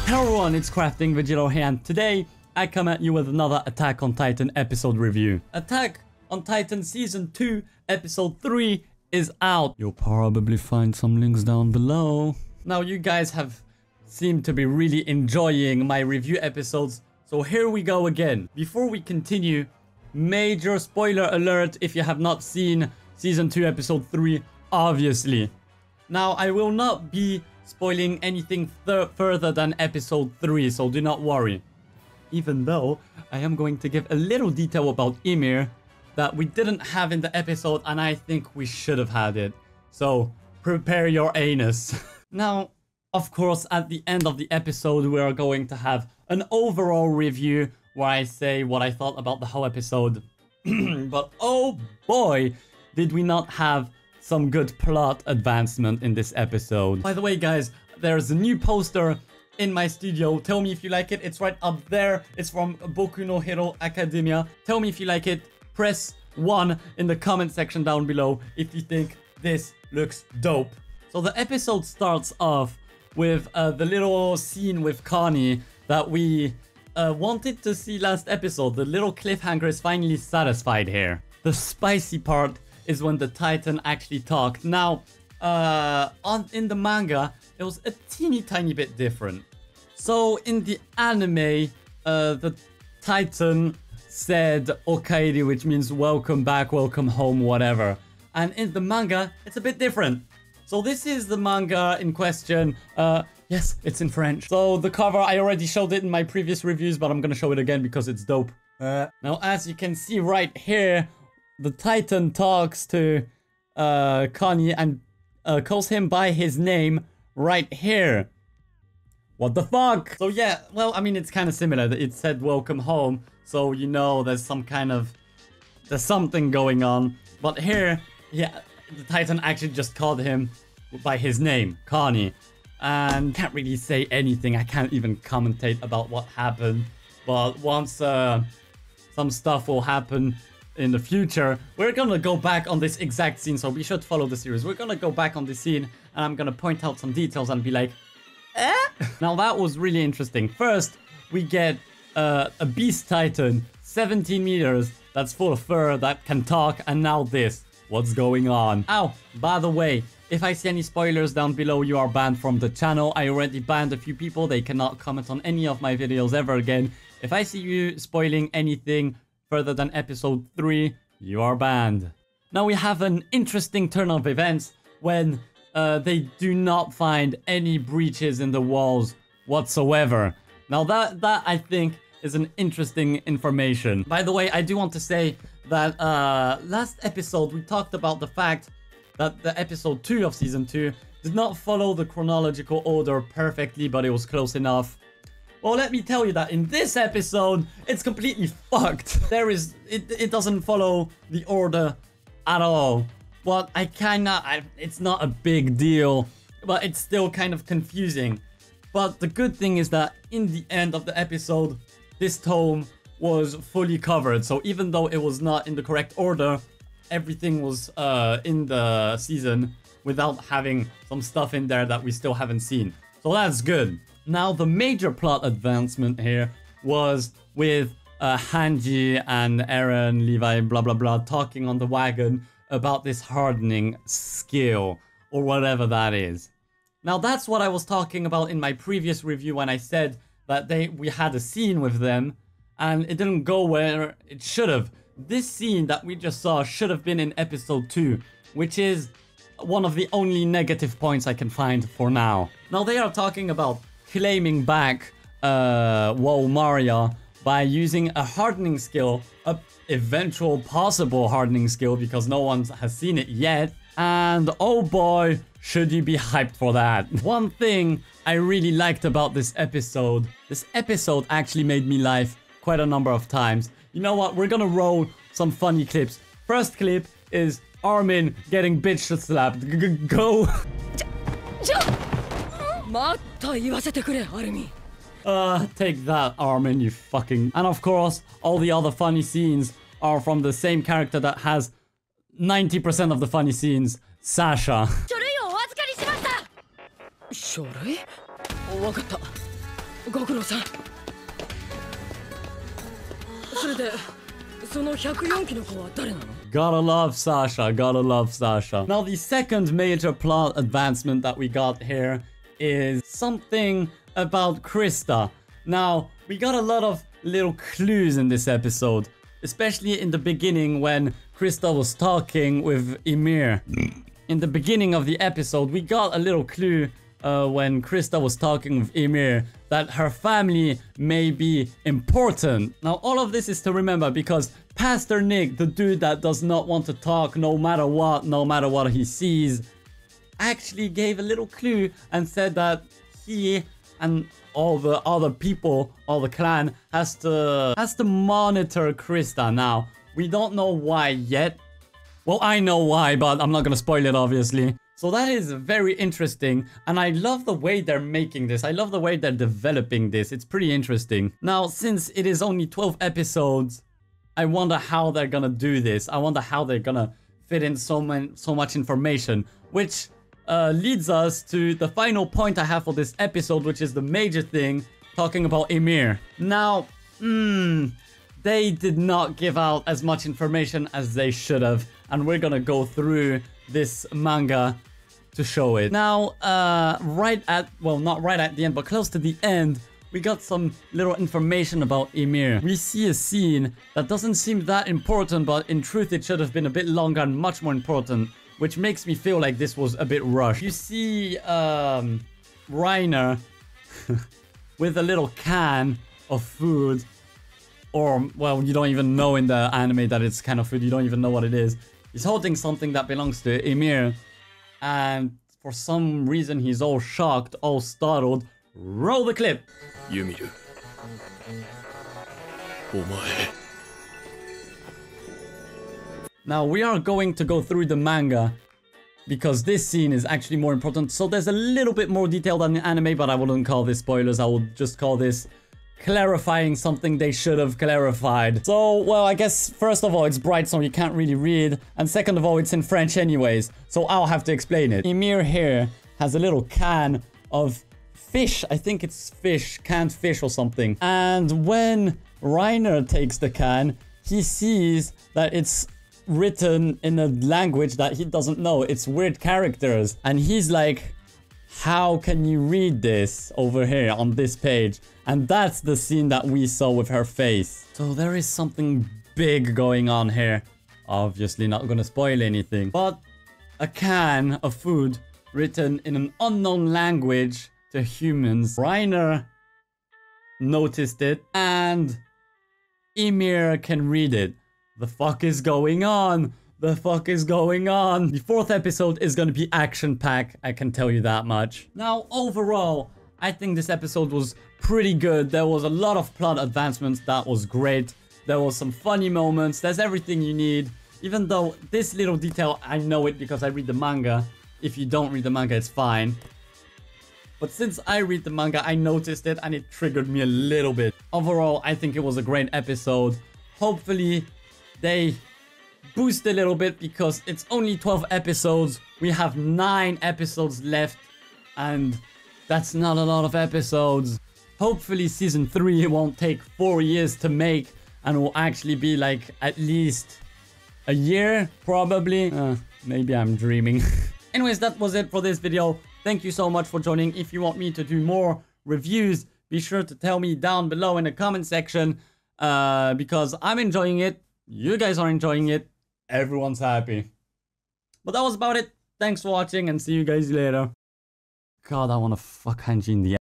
Hello everyone, it's CraftingVegeto here, and today I come at you with another Attack on Titan episode review. Attack on Titan Season 2 Episode 3 is out. You'll probably find some links down below. Now you guys have seemed to be really enjoying my review episodes, so here we go again. Before we continue, major spoiler alert if you have not seen Season 2 Episode 3, obviously. Now I will not be spoiling anything further than Episode 3, so do not worry. Even though I am going to give a little detail about Ymir that we didn't have in the episode, and I think we should have had it. So prepare your anus. Now, of course, at the end of the episode, we are going to have an overall review where I say what I thought about the whole episode. But oh boy, did we not have some good plot advancement in this episode. By the way, guys, there's a new poster in my studio. Tell me if you like it. It's right up there. It's from Boku no Hero Academia. Tell me if you like it. Press 1 in the comment section down below if you think this looks dope. So the episode starts off with the little scene with Connie that we wanted to see last episode. The little cliffhanger is finally satisfied here. The spicy part is when the Titan actually talked. Now, in the manga, it was a teeny tiny bit different. So in the anime, the Titan said Okaeri, which means welcome back, welcome home, whatever. And in the manga, it's a bit different. So this is the manga in question. Yes, it's in French. So the cover, I already showed it in my previous reviews, but I'm gonna show it again because it's dope. Now, as you can see right here, the Titan talks to Connie and calls him by his name right here. What the fuck? So yeah, well, I mean, it's kind of similar. It said welcome home, so you know there's something going on. But here, yeah, the Titan actually just called him by his name, Connie. And can't really say anything. I can't even commentate about what happened. But once some stuff will happen in the future, we're gonna go back on this exact scene, so be sure to follow the series. We're gonna go back on the scene and I'm gonna point out some details and be like, eh? Now that was really interesting. First, we get a beast Titan, 17 meters, that's full of fur, that can talk, and now this. What's going on? Oh, by the way, if I see any spoilers down below, you are banned from the channel. I already banned a few people. They cannot comment on any of my videos ever again. If I see you spoiling anything further than episode 3, you are banned. Now we have an interesting turn of events when they do not find any breaches in the walls whatsoever. Now that I think is an interesting information. By the way, I do want to say that last episode we talked about the fact that the episode 2 of season 2 did not follow the chronological order perfectly, but it was close enough. Well, let me tell you that in this episode, it's completely fucked. It doesn't follow the order at all. Well, it's not a big deal, but it's still kind of confusing. But the good thing is that in the end of the episode, this tome was fully covered. So even though it was not in the correct order, everything was in the season without having some stuff in there that we still haven't seen. So that's good. Now, the major plot advancement here was with Hanji and Eren, Levi, blah, blah, blah, talking on the wagon about this hardening skill, or whatever that is. Now, that's what I was talking about in my previous review when I said that we had a scene with them, and it didn't go where it should have. This scene that we just saw should have been in episode 2, which is one of the only negative points I can find for now. Now, they are talking about claiming back Maria by using a hardening skill, a eventual possible hardening skill, because no one has seen it yet. And oh boy, should you be hyped for that. One thing I really liked about this episode actually made me laugh quite a number of times. You know what, we're gonna roll some funny clips. First clip is Armin getting bitch slapped. Go! Take that, Armin, you fucking... And of course, all the other funny scenes are from the same character that has 90% of the funny scenes, Sasha. ご苦労さん。それでその104期の子は誰なの? Gotta love Sasha, gotta love Sasha. Now the second major plot advancement that we got here is something about Christa. Now, we got a lot of little clues in this episode, especially in the beginning when Christa was talking with Ymir. In the beginning of the episode, we got a little clue when Christa was talking with Ymir that her family may be important. Now, all of this is to remember because Pastor Nick, the dude that does not want to talk no matter what he sees, actually gave a little clue and said that he and all the other people, all the clan, has to monitor Christa. Now, we don't know why yet. Well, I know why, but I'm not gonna spoil it, obviously. So that is very interesting, and I love the way they're making this. I love the way they're developing this. It's pretty interesting. Now, since it is only 12 episodes, I wonder how they're gonna do this. I wonder how they're gonna fit in so much information, which leads us to the final point I have for this episode, which is the major thing, talking about Ymir. Now, they did not give out as much information as they should have, and we're gonna go through this manga to show it. Now, not right at the end, but close to the end, we got some little information about Ymir. We see a scene that doesn't seem that important, but in truth it should have been a bit longer and much more important, which makes me feel like this was a bit rushed. You see Reiner with a little can of food, or, well, you don't even know in the anime that it's kind of food, you don't even know what it is. He's holding something that belongs to Ymir, and for some reason he's all shocked, all startled. Roll the clip! Ymir. Omae. Now we are going to go through the manga because this scene is actually more important. So there's a little bit more detail than the anime, but I wouldn't call this spoilers. I would just call this clarifying something they should have clarified. So, well, I guess first of all, it's bright, so you can't really read. And second of all, it's in French anyways, so I'll have to explain it. Ymir here has a little can of fish. I think it's fish, canned fish or something. And when Reiner takes the can, he sees that it's written in a language that he doesn't know. It's weird characters. And he's like, how can you read this over here on this page? And that's the scene that we saw with her face. So there is something big going on here. Obviously not gonna spoil anything. But a can of food written in an unknown language to humans. Reiner noticed it and Ymir can read it. The fuck is going on? The fuck is going on? The fourth episode is gonna be action-packed, I can tell you that much. Now, overall, I think this episode was pretty good. There was a lot of plot advancements that was great. There was some funny moments. There's everything you need. Even though this little detail, I know it because I read the manga. If you don't read the manga, it's fine. But since I read the manga, I noticed it and it triggered me a little bit. Overall, I think it was a great episode. Hopefully, they boost a little bit because it's only 12 episodes. We have 9 episodes left and that's not a lot of episodes. Hopefully season 3 won't take 4 years to make and will actually be like at least a year, probably. Maybe I'm dreaming. Anyways, that was it for this video. Thank you so much for joining. If you want me to do more reviews, be sure to tell me down below in the comment section because I'm enjoying it. You guys are enjoying it. Everyone's happy. But that was about it. Thanks for watching and see you guys later. God, I wanna fuck Hanji in the